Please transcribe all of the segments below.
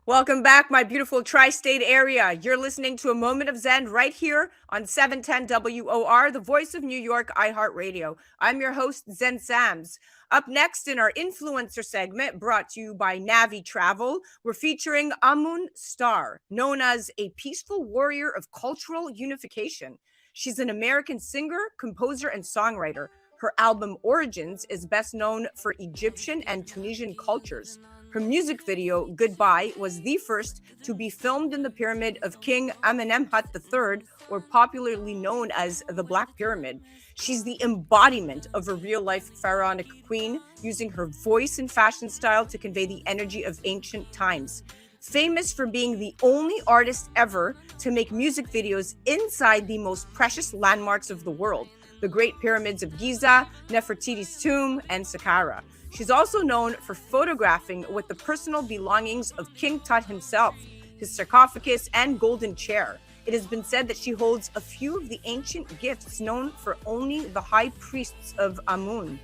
Welcome back, my beautiful tri-state area. You're listening to A Moment of Zen right here on 710 WOR, the voice of New York, iHeartRadio. I'm your host, Zen Sams. Up next in our influencer segment, brought to you by Navé Travel, we're featuring Amun Starr, known as a peaceful warrior of cultural unification. She's an American singer, composer, and songwriter. Her album Origins is best known for Egyptian and Tunisian cultures. Her music video, Goodbye, was the first to be filmed in the pyramid of King Amenemhat III, or popularly known as the Black Pyramid. She's the embodiment of a real-life Pharaonic queen, using her voice and fashion style to convey the energy of ancient times. Famous for being the only artist ever to make music videos inside the most precious landmarks of the world, the Great Pyramids of Giza, Nefertiti's tomb, and Saqqara. She's also known for photographing with the personal belongings of King Tut himself, his sarcophagus and golden chair. It has been said that she holds a few of the ancient gifts known for only the high priests of Amun.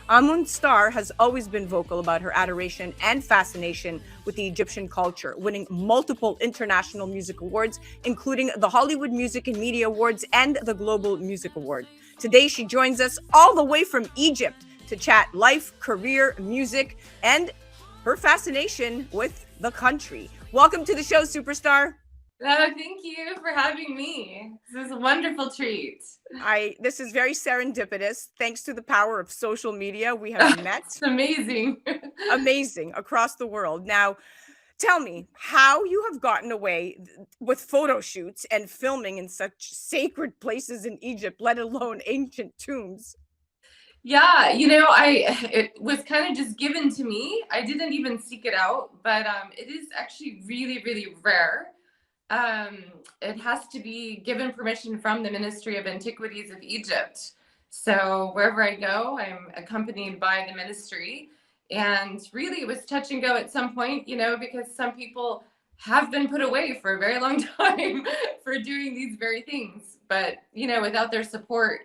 Amun Starr has always been vocal about her adoration and fascination with the Egyptian culture, winning multiple international music awards, including the Hollywood Music and Media Awards and the Global Music Award. Today, she joins us all the way from Egypt to chat life, career, music, and her fascination with the country. Welcome to the show, superstar. Oh, thank you for having me. This is a wonderful treat. This is very serendipitous. Thanks to the power of social media, we have met. It's amazing. Amazing across the world. Now, tell me how you have gotten away with photo shoots and filming in such sacred places in Egypt, let alone ancient tombs. Yeah, it was kind of just given to me. I didn't even seek it out, but it is actually really, really rare. It has to be given permission from the Ministry of Antiquities of Egypt. So wherever I go, I'm accompanied by the ministry. And really, it was touch and go at some point, because some people have been put away for a very long time for doing these very things. But, without their support,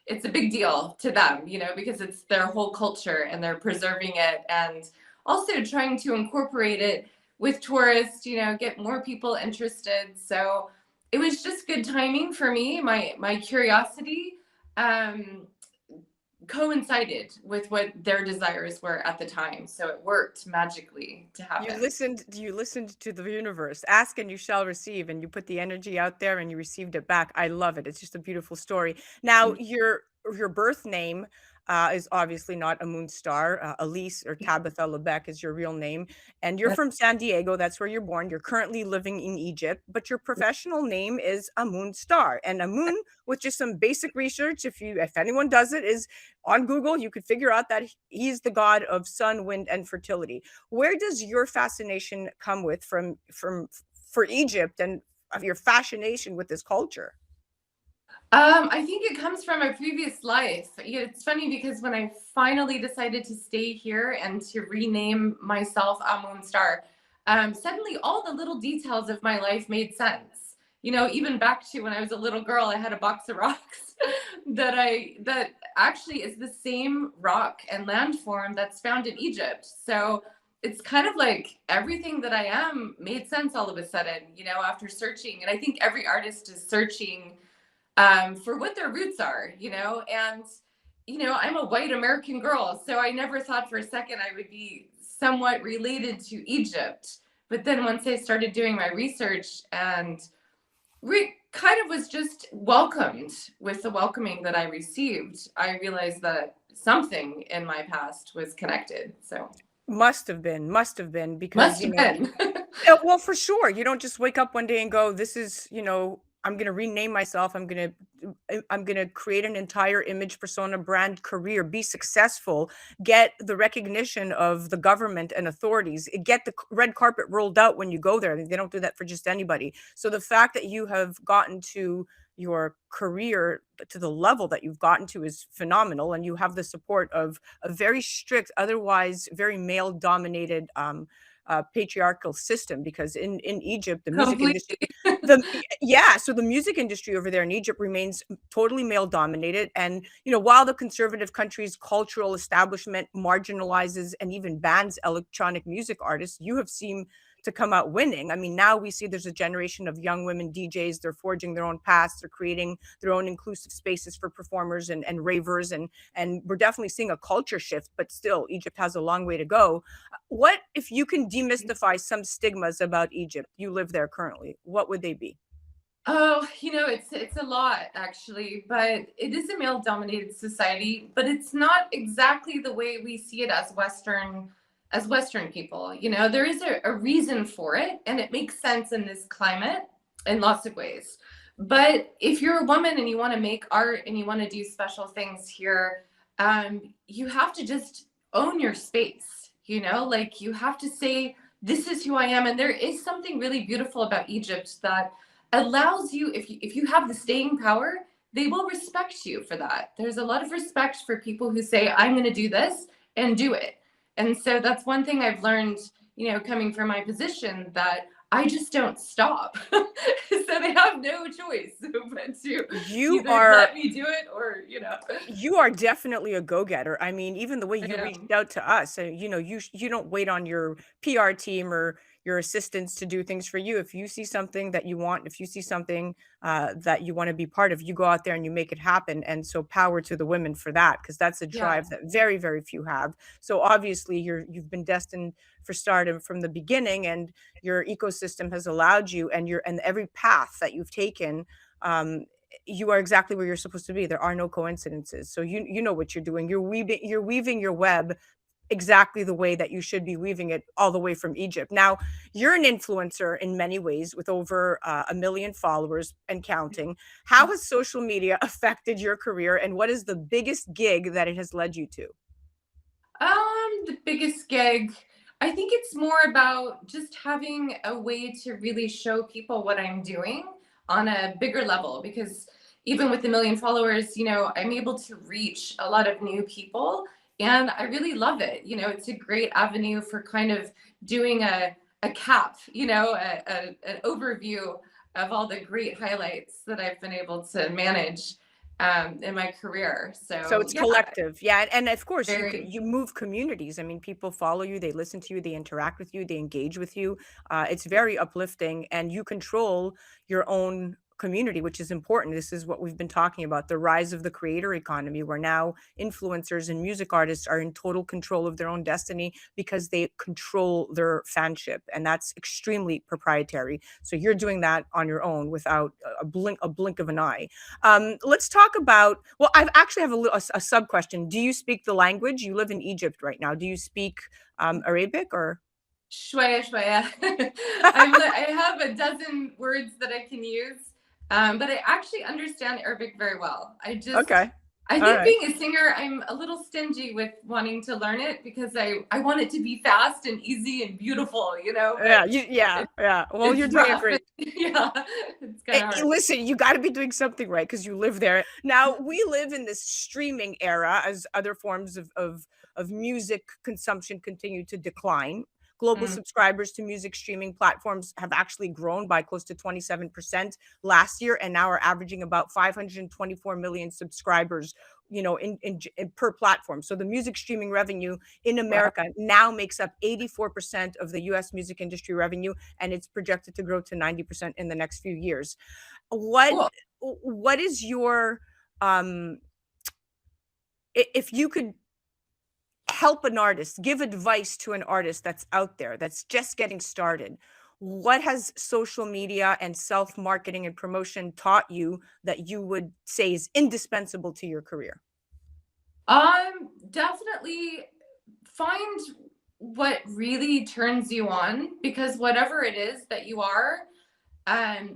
it's a big deal to them, because it's their whole culture and they're preserving it and also trying to incorporate it with tourists, get more people interested. So it was just good timing for me. My curiosity coincided with what their desires were at the time. So it worked magically to happen. You listened to the universe. Ask and you shall receive, and you put the energy out there and you received it back. I love it. It's just a beautiful story. Now, your birth name is obviously not Amun Starr. Elise or Tabitha Lebec is your real name. And you're from San Diego. That's where you're born. You're currently living in Egypt, but your professional name is Amun Starr. And Amun, with just some basic research, if anyone does it, is on Google, you could figure out that he's the god of sun, wind, and fertility. Where does your fascination come with for Egypt and of your fascination with this culture? I think it comes from my previous life. It's funny because when I finally decided to stay here and to rename myself Amun Starr, suddenly all the little details of my life made sense. Even back to when I was a little girl, I had a box of rocks that actually is the same rock and landform that's found in Egypt. So it's kind of like everything that I am made sense all of a sudden, after searching. And I think every artist is searching for what their roots are, and, I'm a white American girl, so I never thought for a second I would be somewhat related to Egypt. But then once I started doing my research and kind of was just welcomed with the welcoming that I received, I realized that something in my past was connected. So must have been because well, for sure. You don't just wake up one day and go, this is, I'm going to rename myself. I'm going to create an entire image, persona, brand, career, be successful, get the recognition of the government and authorities, get the red carpet rolled out when you go there. They don't do that for just anybody. So the fact that you have gotten to your career to the level that you've gotten to is phenomenal. And you have the support of a very strict, otherwise very male dominated, patriarchal system, because in Egypt, the music industry, so the music industry over there in Egypt remains totally male dominated. And, while the conservative country's cultural establishment marginalizes and even bans electronic music artists, you have seemed to come out winning. I mean, now we see there's a generation of young women DJs. They're forging their own paths. They're creating their own inclusive spaces for performers and ravers. And we're definitely seeing a culture shift, but still, Egypt has a long way to go. What if you can demystify some stigmas about Egypt? You live there currently. What would they be? Oh, it's a lot actually, but it is a male-dominated society, but it's not exactly the way we see it as Western people. There is a reason for it, and it makes sense in this climate in lots of ways. But if you're a woman and you want to make art and you want to do special things here, you have to just own your space, like you have to say, this is who I am. And there is something really beautiful about Egypt that allows you, if you have the staying power, they will respect you for that. There's a lot of respect for people who say, I'm going to do this and do it. And so that's one thing I've learned, coming from my position, that I just don't stop. So they have no choice but to You either are let me do it or. you are definitely a go-getter. I mean, even the way I you reached am. out to us, you don't wait on your PR team or your assistants to do things for you. If you see something that you want, if you see something that you want to be part of, you go out there and you make it happen. And so, power to the women for that, because that's a Yeah. drive that very, very few have. So obviously, you've been destined for stardom from the beginning, and your ecosystem has allowed you, and every path that you've taken. You are exactly where you're supposed to be. There are no coincidences. So you know what you're doing. You're weaving your web exactly the way that you should be weaving it, all the way from Egypt. Now, you're an influencer in many ways with over 1 million followers and counting. How has social media affected your career, and what is the biggest gig that it has led you to? The biggest gig, I think it's more about just having a way to really show people what I'm doing on a bigger level, because even with 1 million followers, I'm able to reach a lot of new people, and I really love it. It's a great avenue for kind of doing a cap, an overview of all the great highlights that I've been able to manage in my career. So So it's yeah, collective. Yeah, and of course very. you move communities. I mean, people follow you, they listen to you, they interact with you, they engage with you. It's very uplifting, and you control your own community, which is important. This is what we've been talking about, the rise of the creator economy, where now influencers and music artists are in total control of their own destiny because they control their fanship, and that's extremely proprietary. So you're doing that on your own without a blink of an eye. Let's talk about. Well, I actually have a sub question. Do you speak the language? You live in Egypt right now. Do you speak Arabic or? Shwaya, shwaya. I have a dozen words that I can use, but I actually understand Arabic very well. Okay, I all think right. being a singer, I'm a little stingy with wanting to learn it because I want it to be fast and easy and beautiful, Yeah, but yeah, yeah. Well, it's you're doing it rough. great. Yeah, it's kind of hard. Listen, you got to be doing something right because you live there. Now, we live in this streaming era as other forms of music consumption continue to decline. Global Mm, subscribers to music streaming platforms have actually grown by close to 27% last year, and now are averaging about 524 million subscribers, per platform. So the music streaming revenue in wow, America now makes up 84% of the US music industry revenue, and it's projected to grow to 90% in the next few years. What cool. what is your um if you could help an artist, give advice to an artist that's out there that's just getting started, what has social media and self-marketing and promotion taught you that you would say is indispensable to your career? Definitely find what really turns you on, because whatever it is that you are,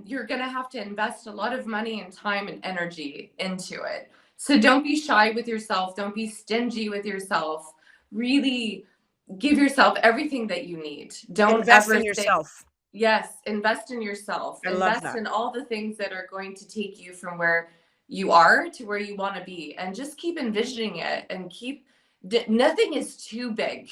you're going to have to invest a lot of money and time and energy into it. So don't be shy with yourself. Don't be stingy with yourself. Really give yourself everything that you need. Don't Invest ever in say, yourself. yes, invest in yourself. I love Invest that. in all the things that are going to take you from where you are to where you want to be. And just keep envisioning it and nothing is too big.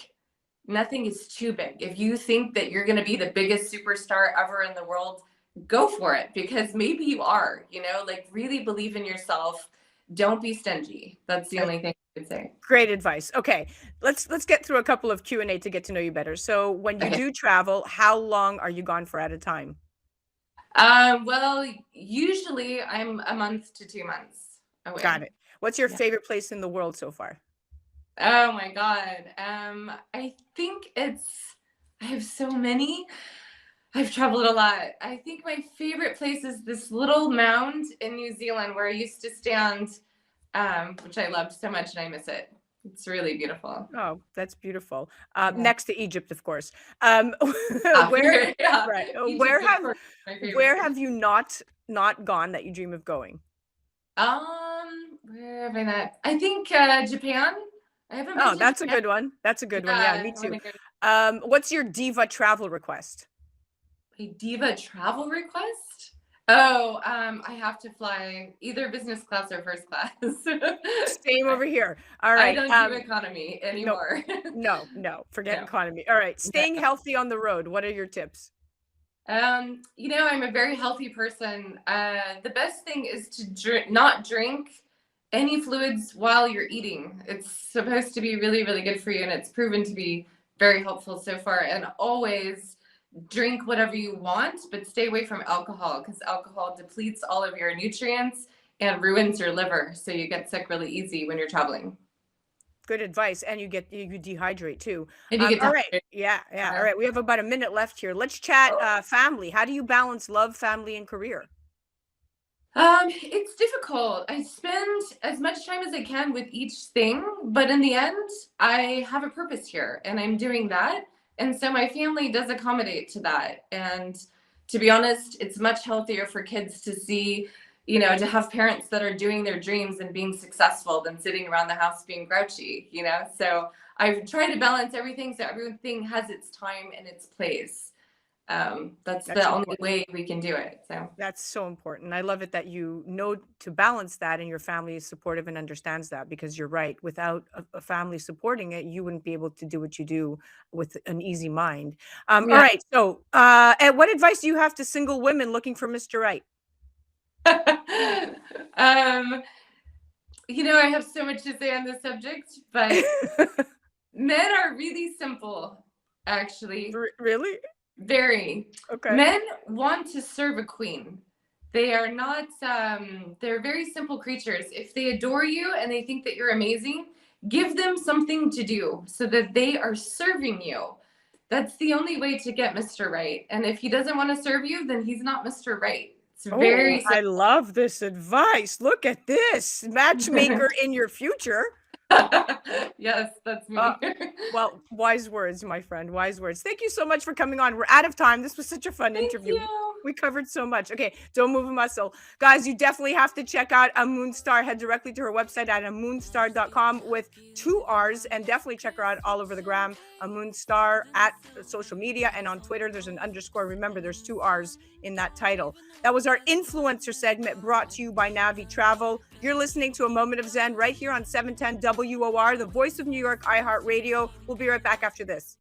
Nothing is too big. If you think that you're going to be the biggest superstar ever in the world, go for it, because maybe you are, like really believe in yourself. don't be stingy. That's the only thing I would say. Great advice. Okay, let's get through a couple of Q&A to get to know you better. So when you Okay. do travel, how long are you gone for at a time? Well, usually I'm a month to 2 months Got away. it. What's your Yeah. favorite place in the world so far? Oh my God. I think I have so many. I've traveled a lot. I think my favorite place is this little mound in New Zealand where I used to stand, which I loved so much and I miss it. It's really beautiful. Oh, that's beautiful. Yeah. Next to Egypt, of course. Where Yeah. right, Egypt, of course, my where favorite. have you not gone that you dream of going? Where have I not? I think Japan. I haven't been Oh, to that's a Japan. good one. That's a good one. Yeah, Yeah, me I too. want to go. What's your diva travel request? A diva travel request? Oh, I have to fly either business class or first class. Same over here. All I right. don't do economy No, anymore. no, forget No. economy. All right. No. Staying healthy on the road. What are your tips? I'm a very healthy person. The best thing is to not drink any fluids while you're eating. It's supposed to be really, really good for you, and it's proven to be very helpful so far. And always drink whatever you want, but stay away from alcohol because alcohol depletes all of your nutrients and ruins your liver. So you get sick really easy when you're traveling. Good advice. And you dehydrate too. And you get All right. to Yeah, yeah. All right. We have about a minute left here. Let's chat family. How do you balance love, family, and career? It's difficult. I spend as much time as I can with each thing, but in the end, I have a purpose here and I'm doing that. And so my family does accommodate to that. And to be honest, it's much healthier for kids to see, to have parents that are doing their dreams and being successful than sitting around the house being grouchy. So I try to balance everything so everything has its time and its place. That's That's the only important. way we can do it. So. That's so important. I love it that you know to balance that and your family is supportive and understands that because you're right. Without a family supporting it, you wouldn't be able to do what you do with an easy mind. All Yeah. right. So, and what advice do you have to single women looking for Mr. Right? um, I have so much to say on this subject, but men are really simple, actually. Really? Very. Okay. Men want to serve a queen. They are not, they're very simple creatures. If they adore you and they think that you're amazing, give them something to do so that they are serving you. That's the only way to get Mr. Right. And if he doesn't want to serve you, then he's not Mr. Right. It's Oh, very I love this advice. Look at this matchmaker in your future. Yes, that's me. Well, wise words, my friend. Wise words. Thank you so much for coming on. We're out of time. This was such a fun Thank interview. you. We covered so much. Okay, don't move a muscle. Guys, you definitely have to check out Amun Starr. Head directly to her website at amunstar.com with 2 R's and definitely check her out all over the gram. Amun Starr at social media and on Twitter. There's an underscore. Remember, there's 2 R's in that title. That was our influencer segment brought to you by Navé Travel. You're listening to A Moment of Zen right here on 710 WOR, the voice of New York, iHeartRadio. We'll be right back after this.